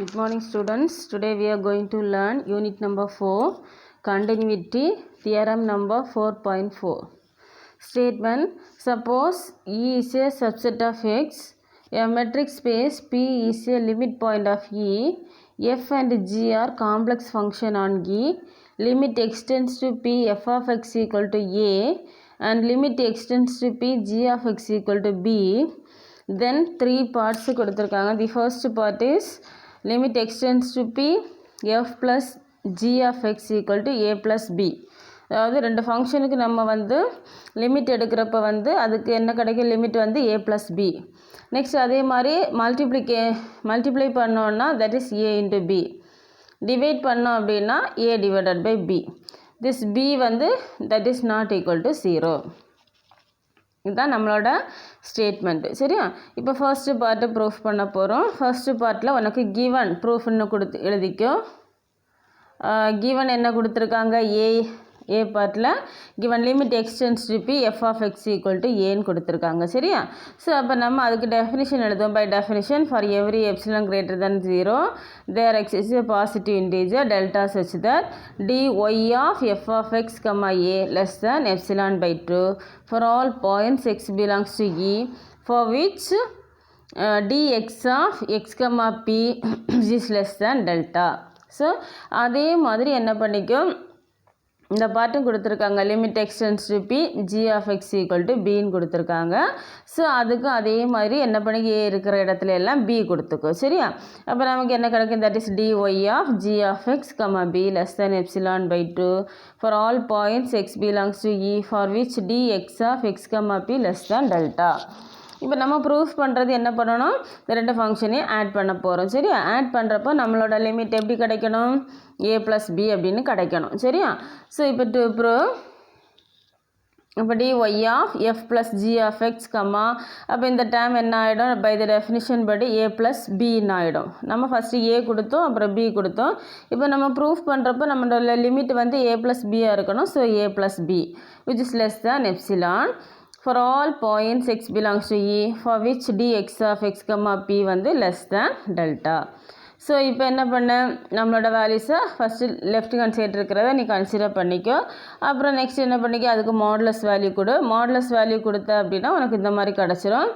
Good morning students. Today we are going to learn unit number 4, continuity theorem number 4.4. Statement: suppose E is a subset of X, a metric space P is a limit point of E, F and G are complex function on E, limit extends to P f of x equal to A and limit extends to P g of x equal to B. Then three parts கொடுத்திருக்காங்க. The first part is limit extends to P f plus g of x equal to a plus b. அதாவது ரெண்டு ஃபங்க்ஷனுக்கு நம்ம வந்து limit எடுக்கிறப்ப வந்து அதுக்கு என்ன கிடைக்கும், லிமிட் வந்து a plus b. நெக்ஸ்ட் அதே மாதிரி மல்டிப்ளை பண்ணோன்னா that is a into b. Divide பண்ணோம் அப்படின்னா a divided by b. This b வந்து that is not equal to 0. இதுதான் நம்மளோட ஸ்டேட்மெண்ட்டு. சரியா? இப்போ ஃபர்ஸ்ட்டு பார்ட்டு ப்ரூஃப் பண்ண போகிறோம். ஃபர்ஸ்ட்டு பார்ட்டில் உனக்கு கிவன் ப்ரூஃப்னு எழுதிக்கோ. கிவன் என்ன கொடுத்துருக்காங்க, ஏ பார்ட்டில் given limit x tends to B f of x equal to ஏன்னு கொடுத்துருக்காங்க. சரியா? ஸோ அப்போ நம்ம அதுக்கு டெஃபினிஷன் எழுதுவோம். By definition for every epsilon greater than 0 there exists a positive integer delta such that dy of f of x comma a less than epsilon by 2 for all points x belongs to E for which dx of x comma B is less than delta. So அதே மாதிரி என்ன பண்ணிக்கும், இந்த பாட்டும் கொடுத்துருக்காங்க limit x tends to B g of x equal to பின்னு கொடுத்துருக்காங்க. So அதுக்கும் அதே மாதிரி என்ன பண்ணி ஏ இருக்கிற இடத்துல எல்லாம் பி கொடுத்துக்கும். சரியா? அப்போ நமக்கு என்ன கிடைக்கும், that is dy of g of x comma B less than epsilon by 2 for all points x belongs to E for which dx of x comma B less than delta. இப்போ நம்ம proof பண்ணுறது என்ன பண்ணணும், இந்த ரெண்டு ஃபங்க்ஷனையும் add பண்ண போகிறோம். சரியா? ஆட் பண்ணுறப்போ நம்மளோட லிமிட் எப்படி கிடைக்கணும், a ப்ளஸ் பி அப்படின்னு கிடைக்கணும். சரியா? ஸோ இப்போ டு ப்ரூவ் இப்போ dy of f plus g of x comma அப்போ இந்த டேம் என்ன ஆகிடும், பை த டெஃபினிஷன் படி a ப்ளஸ் பின்னு ஆகிடும். நம்ம ஃபஸ்ட்டு a கொடுத்தோம், அப்புறம் b கொடுத்தோம். இப்போ நம்ம ப்ரூஃப் பண்ணுறப்போ நம்மளோட லிமிட் வந்து a ப்ளஸ் பியாக இருக்கணும். So a plus b which is less than epsilon for all points x belongs to E for which dx of x comma p வந்து less than delta. ஸோ இப்போ என்ன பண்ண, நம்மளோட வேல்யூஸை ஃபஸ்ட்டு லெஃப்ட் ஹேண்ட் சைடு இருக்கிறத நீ consider பண்ணிக்கோ. அப்புறம் நெக்ஸ்ட் என்ன பண்ணிக்கோ, அதுக்கு மாடுலஸ் வேல்யூ கொடு. மாடுலஸ் வேல்யூ கொடுத்த அப்படின்னா உனக்கு இந்த மாதிரி கிடச்சிரும்.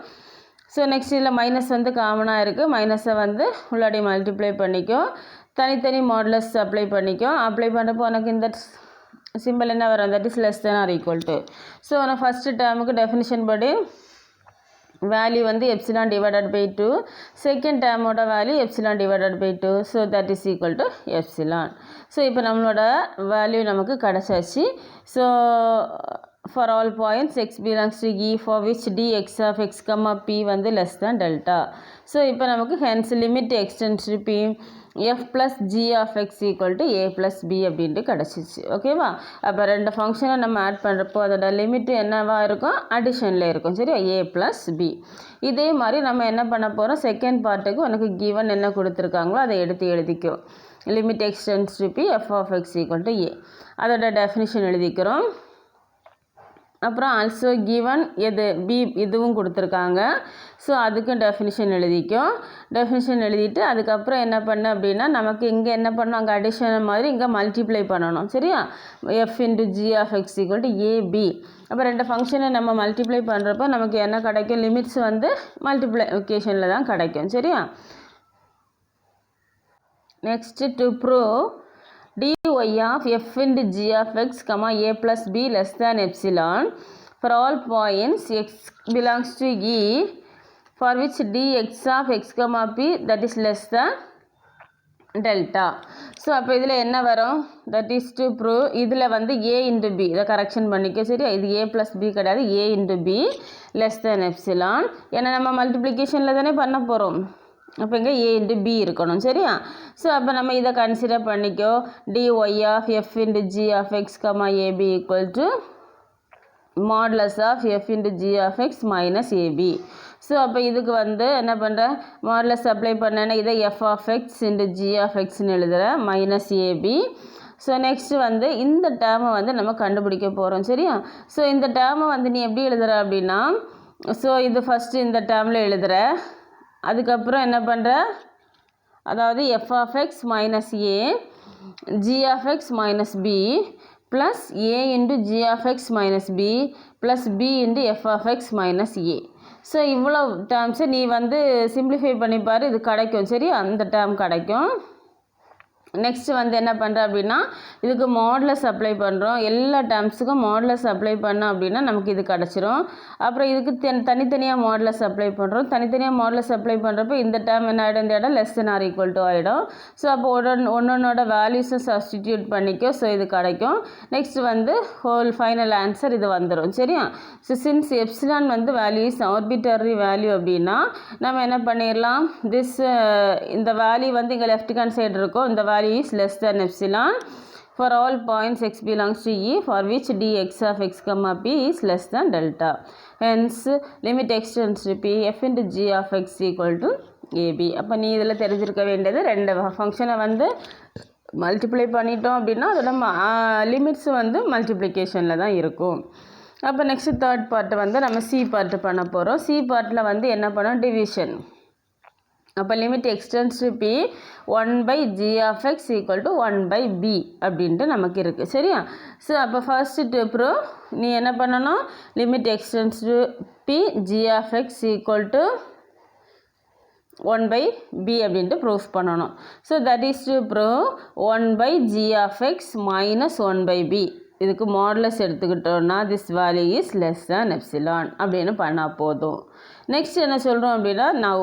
ஸோ நெக்ஸ்ட் இதில் மைனஸ் வந்து காமனாக இருக்குது. மைனஸை வந்து உள்ளாடி மல்டிப்ளை பண்ணிக்கோ. தனித்தனி மாடுலஸ் அப்ளை பண்ணிக்கோ. அப்ளை பண்ணுறப்போ உனக்கு இந்த சிம்பிள் என்ன வரும், that is less than or equal to. So நான் ஃபஸ்ட்டு டேர்முக்கு டெஃபினிஷன் படி வேல்யூ வந்து எப்சிலான் டிவைடட் பை 2, செகண்ட் டேர்மோட value epsilon divided by 2, so that is equal to epsilon. So இப்போ நம்மளோட வேல்யூ நமக்கு கிடச்சாச்சு. So for all points x belongs to E for which dx of x comma b வந்து less than delta. So இப்போ நமக்கு hence limit x tends to b f plus g of x equal to a plus b அப்படின்ட்டு கிடச்சிச்சு. ஓகேவா? அப்போ ரெண்டு ஃபங்க்ஷனை நம்ம ஆட் பண்ணுறப்போ அதோட லிமிட்டு என்னவாக இருக்கும், அடிஷனில் இருக்கும். சரியா? ஏ ப்ளஸ் பி. இதே மாதிரி நம்ம என்ன பண்ண போகிறோம், செகண்ட் பார்ட்டுக்கு உனக்கு கிவன் என்ன கொடுத்துருக்காங்களோ அதை எடுத்து எழுதிக்கும். Limit x tends to B f of x equal to a, அதோட டெஃபினிஷன் எழுதிக்கிறோம். அப்புறம் ஆல்சோ கிவன் எது பி இதுவும் கொடுத்துருக்காங்க. ஸோ அதுக்கும் டெஃபினிஷன் எழுதிக்கும். டெஃபினிஷன் எழுதிட்டு அதுக்கப்புறம் என்ன பண்ண அப்படின்னா நமக்கு இங்கே என்ன பண்ணணும், அங்கே அடிஷன் மாதிரி இங்கே மல்டிப்ளை பண்ணணும். சரியா? F into g of x equal to a b. அப்போ ரெண்டு ஃபங்க்ஷனை நம்ம மல்டிப்ளை பண்ணுறப்போ நமக்கு என்ன கிடைக்கும், லிமிட்ஸ் வந்து மல்டிப்ளிகேஷனில் தான் கிடைக்கும். சரியா? Next to prove dy of f into g of x comma a plus b less than epsilon for all points x belongs to E for which dx of x comma p that is less than delta. So அப்போ இதில் என்ன வரும், that is to prove இதில் வந்து a into b இதை correction பண்ணிக்க. சரியா? இது a ப்ளஸ் b கிடையாது, a into b less than epsilon. ஏன்னா நம்ம மல்டிப்ளிகேஷனில் தானே பண்ண போகிறோம். அப்போ இங்கே a into b இருக்கணும். சரியா? ஸோ அப்போ நம்ம இதை கன்சிடர் பண்ணிக்கோ. dy of f into g of x comma AB equal to modulus of f into g of x minus AB. So அப்போ இதுக்கு வந்து என்ன பண்ணுற, மாடுலஸ் அப்ளை பண்ணேன்னா இதை f of x into g of எக்ஸ்ன்னு எழுதுகிறேன் மைனஸ் ஏபி. ஸோ நெக்ஸ்ட்டு வந்து இந்த டேர்மை வந்து நம்ம கண்டுபிடிக்க போகிறோம். சரியா? ஸோ இந்த டேர்மை வந்து நீ எப்படி எழுதுகிற அப்படின்னா, ஸோ இது ஃபஸ்ட்டு இந்த டேர்மில் எழுதுகிற, அதுக்கப்புறம் என்ன பண்ணுற, அதாவது f of x minus a g of x minus b plus a into g of x minus b plus b into f of x minus a. So இவ்வளோ டேர்ம்ஸை நீ வந்து சிம்பிளிஃபை பண்ணிப்பார், இது கிடைக்கும். சரி, அந்த டேர்ம் கிடைக்கும். நெக்ஸ்ட் வந்து என்ன பண்ணுறோம் அப்படின்னா இதுக்கு மாடுலஸ் அப்ளை பண்ணுறோம். எல்லா டேர்ம்ஸுக்கும் மாடுலஸ் அப்ளை பண்ணோம் அப்படின்னா நமக்கு இது கிடச்சிரும். அப்புறம் இதுக்கு தனித்தனியாக மாடுலஸ் அப்ளை பண்ணுறோம். தனித்தனியாக மாடுலஸ் அப்ளை பண்ணுறப்போ இந்த டேர்ம் என்ன ஆகிடும், இந்த இடம் less than or equal to ஆகிடும். ஸோ அப்போ ஒன்னொன்னோட வேல்யூஸை சப்ஸ்டிடியூட் பண்ணிக்கோ. ஸோ இது கிடைக்கும். நெக்ஸ்ட் வந்து ஹோல் ஃபைனல் ஆன்சர் இது வந்துடும். சரியா? ஸோ சின்ஸ் எப்சிலான் வந்து வேல்யூ இஸ் ஆர்பிட்டரி வேல்யூ அப்படின்னா நம்ம என்ன பண்ணிடலாம், இந்த வேல்யூ வந்து இங்கே லெஃப்ட் ஹேண்ட் சைடு இருக்கும். இந்த value is less than epsilon for all points x belongs to E for which dx of x comma p is less than delta. Hence limit x tends to p f into g of x equal to ab. அப்போ நீ இதில் தெரிஞ்சிருக்க வேண்டியது ரெண்டு ஃபங்க்ஷனை வந்து multiply பண்ணிட்டோம் அப்படின்னா அதோட லிமிட்ஸ் வந்து மல்டிப்ளிகேஷனில் தான் இருக்கும். அப்போ நெக்ஸ்ட் தேர்ட் பார்ட் வந்து நம்ம சி பார்ட் பண்ண போகிறோம். சி பார்ட்டில் வந்து என்ன பண்ணோம், டிவிஷன். அப்போ limit x tends to p 1/g of x equal to 1/b அப்படின்ட்டு நமக்கு இருக்குது. சரியா? ஸோ அப்போ ஃபர்ஸ்ட் ப்ரூவ் நீ என்ன பண்ணணும், limit x tends to p g of x equal to 1/b அப்படின்ட்டு ப்ரூஃப் பண்ணணும். So that is to prove 1/g of x minus 1/b. இதுக்கு மாடுலஸ் எடுத்துக்கிட்டோன்னா this value is less than epsilon அப்படின்னு பண்ணால் போதும். நெக்ஸ்ட் என்ன சொல்கிறோம் அப்படின்னா now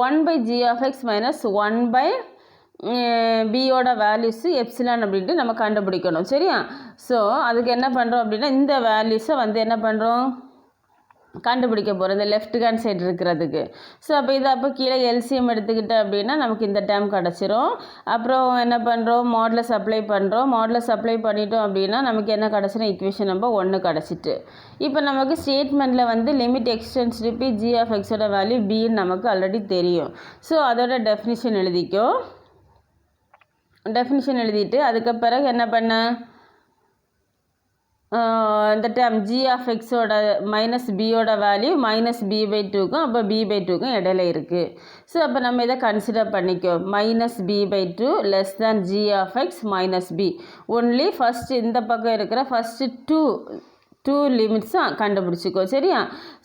1/g of x minus 1/bயோட வேல்யூஸு எப்சிலான் அப்படின்ட்டு நம்ம கண்டுபிடிக்கணும். சரியா? ஸோ அதுக்கு என்ன பண்ணுறோம் அப்படின்னா இந்த வேல்யூஸை வந்து என்ன பண்ணுறோம், கண்டுபிடிக்க போகிறோம் இந்த லெஃப்ட் ஹேண்ட் சைடு இருக்கிறதுக்கு. ஸோ அப்போ இதை அப்போ கீழே எல்சிஎம் எடுத்துக்கிட்டேன் அப்படின்னா நமக்கு இந்த டேர்ம் கிடச்சிரும். அப்புறம் என்ன பண்ணுறோம், மாடுலஸ் அப்ளை பண்ணுறோம். மாடுலஸ் அப்ளை பண்ணிட்டோம் அப்படின்னா நமக்கு என்ன கிடச்சிரும், ஈக்குவேஷன் நம்பர் 1 கிடச்சிட்டு. இப்போ நமக்கு ஸ்டேட்மெண்ட்டில் வந்து limit x tends to B g of எக்ஸோட வேல்யூ பின்னு நமக்கு ஆல்ரெடி தெரியும். ஸோ அதோட டெஃபினிஷன் எழுதிக்கோ. டெஃபினிஷன் எழுதிட்டு அதுக்கு பிறகு என்ன பண்ண, இந்த டேர்ம் ஜி ஆஃப் எக்ஸோட மைனஸ் பியோட வேல்யூ மைனஸ் b/2க்கும் அப்போ b/2க்கும் இடையில இருக்குது. ஸோ அப்போ நம்ம இதை கன்சிடர் பண்ணிக்கோ. Minus b/2 less than g of x minus b. Only first இந்த பக்கம் இருக்கிற ஃபஸ்ட்டு டூ லிமிட்ஸும் கண்டுபிடிச்சிக்கோ. சரியா?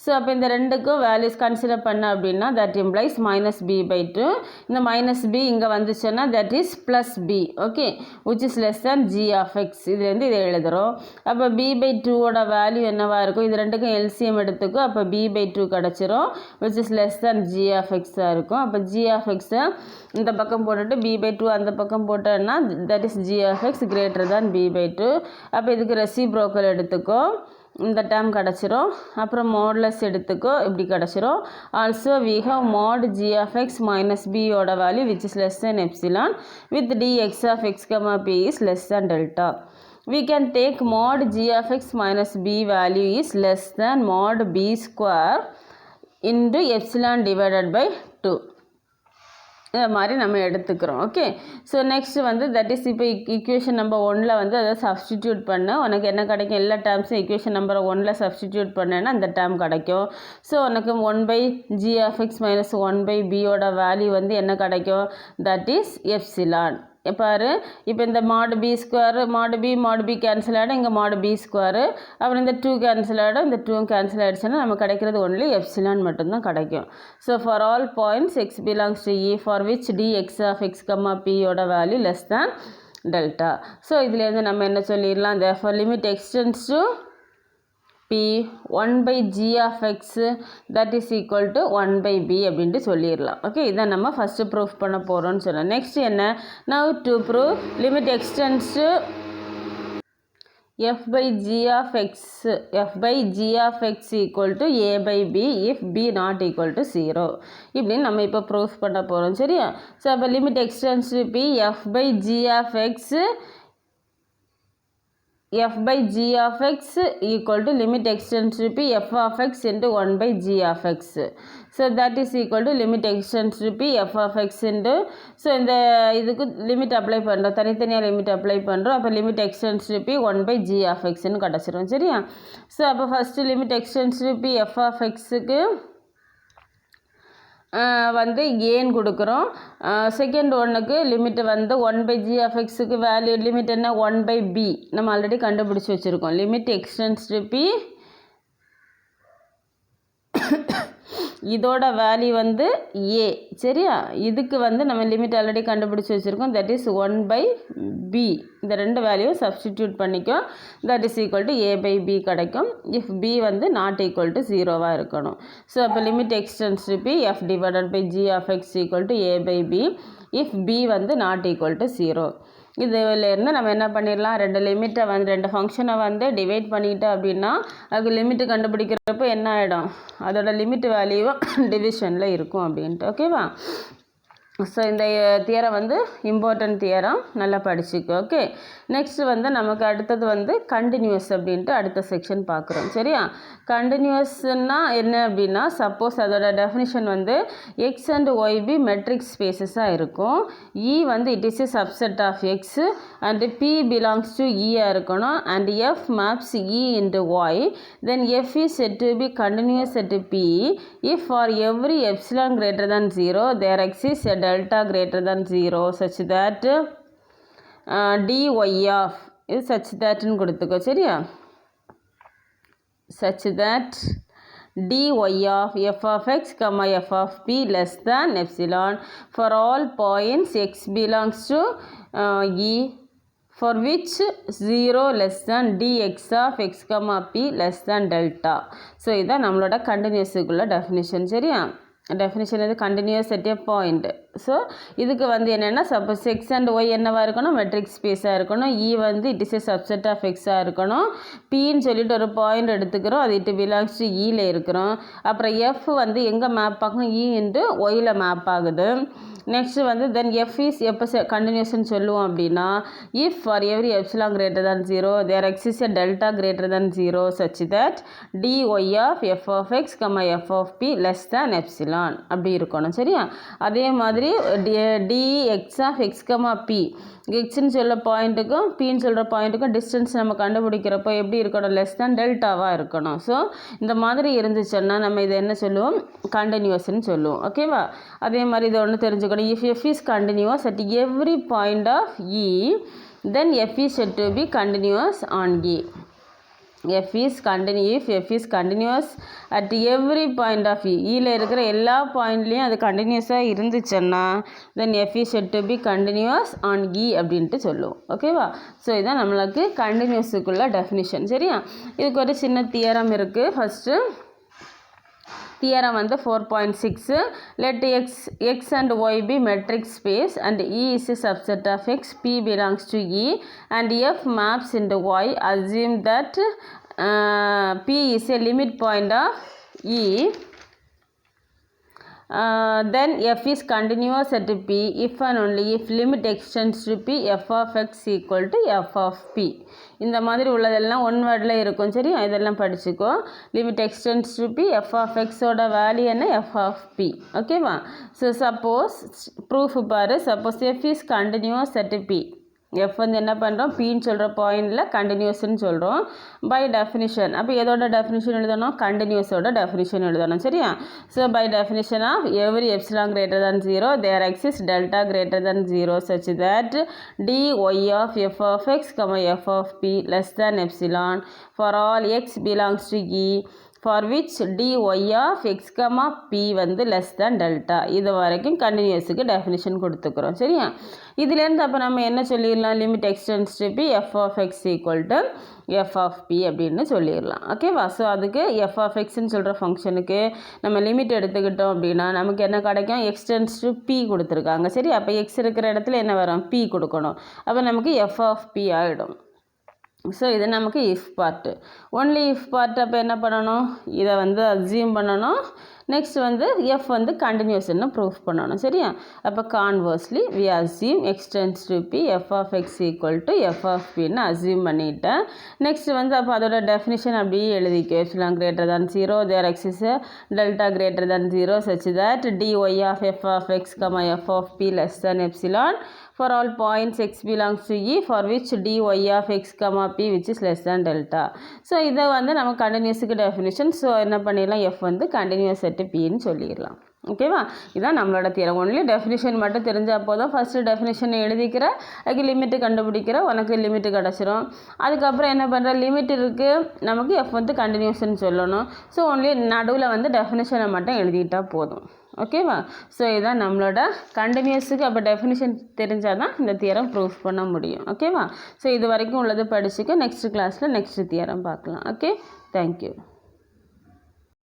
ஸோ அப்போ இந்த ரெண்டுக்கும் வேல்யூஸ் கன்சிடர் பண்ண அப்படின்னா தட் இம்ப்ளைஸ் மைனஸ் b/2. இந்த மைனஸ் பி இங்கே வந்துச்சுன்னா that is plus b. Okay, which is less than g of x. இதுலேருந்து இதை எழுதுகிறோம். அப்போ b/2ஓட வேல்யூ என்னவாக இருக்கும், இது ரெண்டுக்கும் எல்சிஎம் எடுத்துக்கோ. அப்போ b/2 கிடச்சிரும், which is less than g of எக்ஸாக இருக்கும். அப்போ ஜி ஆஃப் எக்ஸை இந்த பக்கம் போட்டுட்டு b/2 அந்த பக்கம் போட்டோன்னா that is g of x greater than b/2. அப்போ இதுக்கு ரெசிப்ரோக்கல் எடுத்துக்கோ, இந்த டேர்ம் கிடச்சிரும். அப்புறம் மாடுலஸ் எடுத்துக்கோ, இப்படி கிடச்சிரும். Also we have mod g of x minus பியோட value which is less than epsilon with dx of x comma B is less than delta. We can take mod g of x minus b value is less than mod b square into epsilon divided by 2. இந்த மாதிரி நம்ம எடுத்துக்கிறோம். Okay, so next வந்து that is இப்போ equation number 1ல் வந்து அதை substitute பண்ண உனக்கு என்ன கிடைக்கும், எல்லா டேர்ம்ஸும் ஈக்குவேஷன் நம்பர் 1ல் சப்ஸ்டிடியூட் பண்ணேன்னா அந்த டேர்ம் கிடைக்கும். ஸோ உனக்கு 1/g of x minus 1/bயோட வேல்யூ வந்து என்ன கிடைக்கும், தட் இஸ் எப்சிலான். பாரு, இப்போ இந்த மாடு பி ஸ்கொயர் மாடு பி கேன்சல் ஆகிடும், இங்கே மாடு பி ஸ்கொயரு, அப்புறம் இந்த 2 கேன்சல் ஆகிடும், இந்த 2 கேன்சல் ஆகிடுச்சுன்னா நம்ம கிடைக்கிறது ஒன்லி எப்சிலான் மட்டும்தான் கிடைக்கும். So for all points x belongs to E for which dx of x comma பியோட value less than delta. So இதுலேருந்து நம்ம என்ன சொல்லிடலாம், therefore limit x tends to p 1/g of x that is equal to 1/b அப்படின்ட்டு சொல்லிடலாம். Okay, இதை நம்ம first proof பண்ண போகிறோம்னு சொன்னோம். நெக்ஸ்ட் என்ன, now to prove limit extends to f/g of x equal to a/b if b not equal to 0 இப்படின்னு நம்ம இப்போ ப்ரூஃப் பண்ண போகிறோம். சரியா? ஸோ அப்போ limit x tends to p f/g of x f/g of x equal to limit extends to p f of x into 1/g of x. So that is equal to limit extends to p f of x into, so இந்த இதுக்கு limit apply பண்ணுறோம், தனித்தனியாக limit apply பண்ணுறோம். அப்போ limit x tends to p 1/g of xன்னு கிடச்சிரும். சரியா? So அப்போ first limit x tends to p f of xக்கு வந்து ஏன்னு கொடுக்குறோம். செகண்ட் ஒன்றுக்கு லிமிட் வந்து 1/g of xக்கு வேல்யூ லிமிட் என்ன 1/b நம்ம ஆல்ரெடி கண்டுபிடிச்சி வச்சுருக்கோம். லிமிட் எக்ஸ்டென்ஸ் டு p இதோட வேல்யூ வந்து a சரியா. இதுக்கு வந்து நம்ம லிமிட் ஆல்ரெடி கண்டுபிடிச்சி வச்சுருக்கோம். That is 1/b. இந்த ரெண்டு வேல்யூவும் சப்ஸ்டிடியூட் பண்ணிக்கும். That is equal to a/b கிடைக்கும். இஃப் b வந்து நாட் ஈக்குவல் டு 0வாக இருக்கணும். ஸோ அப்போ limit x tends to p f divided by g of x equal to a/b if b வந்து நாட் ஈக்குவல் டு 0. இதிலேருந்து நம்ம என்ன பண்ணிடலாம், ரெண்டு லிமிட்டை வந்து ரெண்டு ஃபங்க்ஷனை வந்து டிவைட் பண்ணிட்டோம் அப்படின்னா அதுக்கு லிமிட்டு கண்டுபிடிக்கிறப்போ என்ன ஆகிடும், அதோட லிமிட் வேல்யூவும் டிவிஷனில் இருக்கும் அப்படின்ட்டு. ஓகேவா. ஸோ இந்த தியரம் வந்து இம்பார்ட்டன்ட் தியரம், நல்லா படிச்சுக்கோ. ஓகே. நெக்ஸ்ட் வந்து நமக்கு அடுத்தது வந்து கண்டினியூஸ் அப்படின்ட்டு அடுத்த செக்ஷன் பார்க்குறோம். சரியா. கண்டினியூஸ்னால் என்ன அப்படின்னா, சப்போஸ் அதோட டெஃபினிஷன் வந்து X and Y be metric ஸ்பேசஸாக இருக்கும். இ வந்து it is a subset of X and p belongs to இயாக இருக்கணும். And f maps E into Y. Then f is said to be continuous at p if for every epsilon greater than 0 there exists a delta greater than 0 such that dy of இது such thatன்னு கொடுத்துக்கோ. சரியா. such that dy of f of x comma f of p less than epsilon for all points x belongs to e for which 0 less than dx of x comma p less than delta. So இதான் நம்மளோட கண்டினியூஸுக்குள்ள definition. சரியா. Definition இது continuous at a point. So இதுக்கு வந்து என்னென்னா, suppose X and Y என்னவாக இருக்கணும், மெட்ரிக் ஸ்பேஸாக இருக்கணும். இ வந்து it is a subset of எக்ஸாக இருக்கணும். பின்னு சொல்லிட்டு ஒரு பாயிண்ட் எடுத்துக்கிறோம், அது இட் பிலாங்ஸ் டு ஈயில் இருக்கிறோம். அப்புறம் எஃப் வந்து எங்கே மேப் ஆகும், இ இன்ட்டு ஒயில் மேப் ஆகுது. நெக்ஸ்ட் வந்து தென் எஃப் இஸ் எப்போ கண்டினியூஸ்ன்னு சொல்லுவோம் அப்படின்னா, if for every epsilon greater than 0 there exists a delta greater than 0 such that dy of f of x f of p less than epsilon அப்படி இருக்கணும். சரியா. அதே மாதிரி dx of x p எக்ஸ்ன்னு சொல்ல பாயிண்ட்டுக்கும் பின்னு சொல்கிற பாயிண்ட்டுக்கும் டிஸ்டன்ஸ் நம்ம கண்டுபிடிக்கிறப்போ எப்படி இருக்கணும், லெஸ் தேன் டெல்டாவாக இருக்கணும். ஸோ இந்த மாதிரி இருந்துச்சுன்னா நம்ம இதை என்ன சொல்லுவோம், கண்டினியூஸ்ன்னு சொல்லுவோம். ஓகேவா. அதே மாதிரி இதை ஒன்று தெரிஞ்சுக்கணும். If f is continuous at every point of e then f is said to be continuous on e. if f is continuous at every point of e ல இருக்கிற எல்லா பாயிண்ட்லேயும் அது கண்டினியூஸாக இருந்துச்சுன்னா then f is said to be continuous on e அப்படின்ட்டு சொல்லுவோம். ஓகேவா. So இதான் நம்மளுக்கு கண்டினியூஸுக்குள்ள டெஃபினிஷன். சரியா. இதுக்கு ஒரு சின்ன தியரம் இருக்குது. ஃபஸ்ட்டு தியரம் வந்து 4.6 let x and y be metric space and e is a subset of x, p belongs to e and f maps into y. Assume that p is a limit point of e. Then f is continuous at p if and only if limit extends to p f of x equal to f of p. இந்த மாதிரி உள்ளதெல்லாம் one வேர்டில் இருக்கும். சரி. இதெல்லாம் படிச்சுக்கோ. Limit x tends to B f of எக்ஸோட value என்ன, எஃப் ஆஃப் பி. ஓகேவா. ஸோ சப்போஸ் ப்ரூஃப் பாரு. Suppose f is continuous at p. F வந்து என்ன பண்ணுறோம், பின்னு சொல்கிற பாயிண்டில் கண்டினியூஸ்ன்னு சொல்கிறோம் பை டெஃபினிஷன். அப்போ எதோட டெஃபினிஷன் எழுதணும், கண்டினியூஸோட டெஃபினிஷன் எழுதணும். சரியா. So by definition of every epsilon greater than 0 there exists delta greater than 0 such that dy of f of x f of p less than epsilon for all x belongs to e for which dy of x p வந்து less than delta. இது வரைக்கும் கண்டினியூஸுக்கு definition கொடுத்துக்கிறோம். சரியா. இதுலேருந்து அப்போ நம்ம என்ன சொல்லிடலாம், limit x tends to B f of x equal to f of p அப்படின்னு சொல்லிடலாம். ஓகேவா. ஸோ அதுக்கு எஃப் ஆஃப் எக்ஸ்ன்னு சொல்கிற ஃபங்க்ஷனுக்கு நம்ம லிமிட் எடுத்துக்கிட்டோம் அப்படின்னா நமக்கு என்ன கிடைக்கும், எக்ஸ்டென்ஸ் டு பி கொடுத்துருக்காங்க. சரி. அப்போ எக்ஸ் இருக்கிற இடத்துல என்ன வரும், பி கொடுக்கணும். அப்போ நமக்கு எஃப் ஆஃப் பி ஆகிடும். ஸோ இது நமக்கு if part. Only if part. அப்போ என்ன பண்ணணும், இதை வந்து அஸ்யூம் பண்ணணும். நெக்ஸ்ட் வந்து எஃப் வந்து கண்டினியூஸ்ன்னு ப்ரூஃப் பண்ணணும். சரியா. அப்போ conversely we assume x tends to B f of x equal to f of பின்னு அஸ்யூம் பண்ணிவிட்டேன். நெக்ஸ்ட் வந்து அப்போ அதோட டெஃபினிஷன் அப்படியே எழுதிக்கோ. Epsilon greater than 0 there exists delta greater than 0 such that dy of f of x f of p less than epsilon for all points x belongs to e for which dy of x p which is less than delta. So இதை வந்து நம்ம கண்டினியூஸுக்கு definition. So என்ன பண்ணிடலாம், F வந்து continuous set பின்னு சொல்லிடலாம். ஓகேவா? இதான் நம்மளோட தியரம். ஒன்லி டெஃபினிஷன் மட்டும் தெரிஞ்சால் போதும். ஃபஸ்ட்டு டெஃபினிஷனை எழுதிக்கிற, அதுக்கு லிமிட்டு கண்டுபிடிக்கிற, உனக்கு லிமிட்டு கிடச்சிரும். அதுக்கப்புறம் என்ன பண்ணுற, லிமிட் இருக்குது, நமக்கு எஃப் வந்து கண்டினியூஸ்ன்னு சொல்லணும். ஸோ ஒன்லி நடுவில் வந்து டெஃபினிஷனை மட்டும் எழுதிட்டால் போதும். ஓகேவா? ஸோ இதுதான் நம்மளோட கண்டினியூஸுக்கு. அப்போ டெஃபினிஷன் தெரிஞ்சால் தான் இந்த தியரம் ப்ரூஃப் பண்ண முடியும். ஓகேவா? ஸோ இது வரைக்கும் உள்ளது படிச்சுக்க. நெக்ஸ்ட் கிளாஸில் நெக்ஸ்ட் தியரம் பார்க்கலாம். Okay, thank you.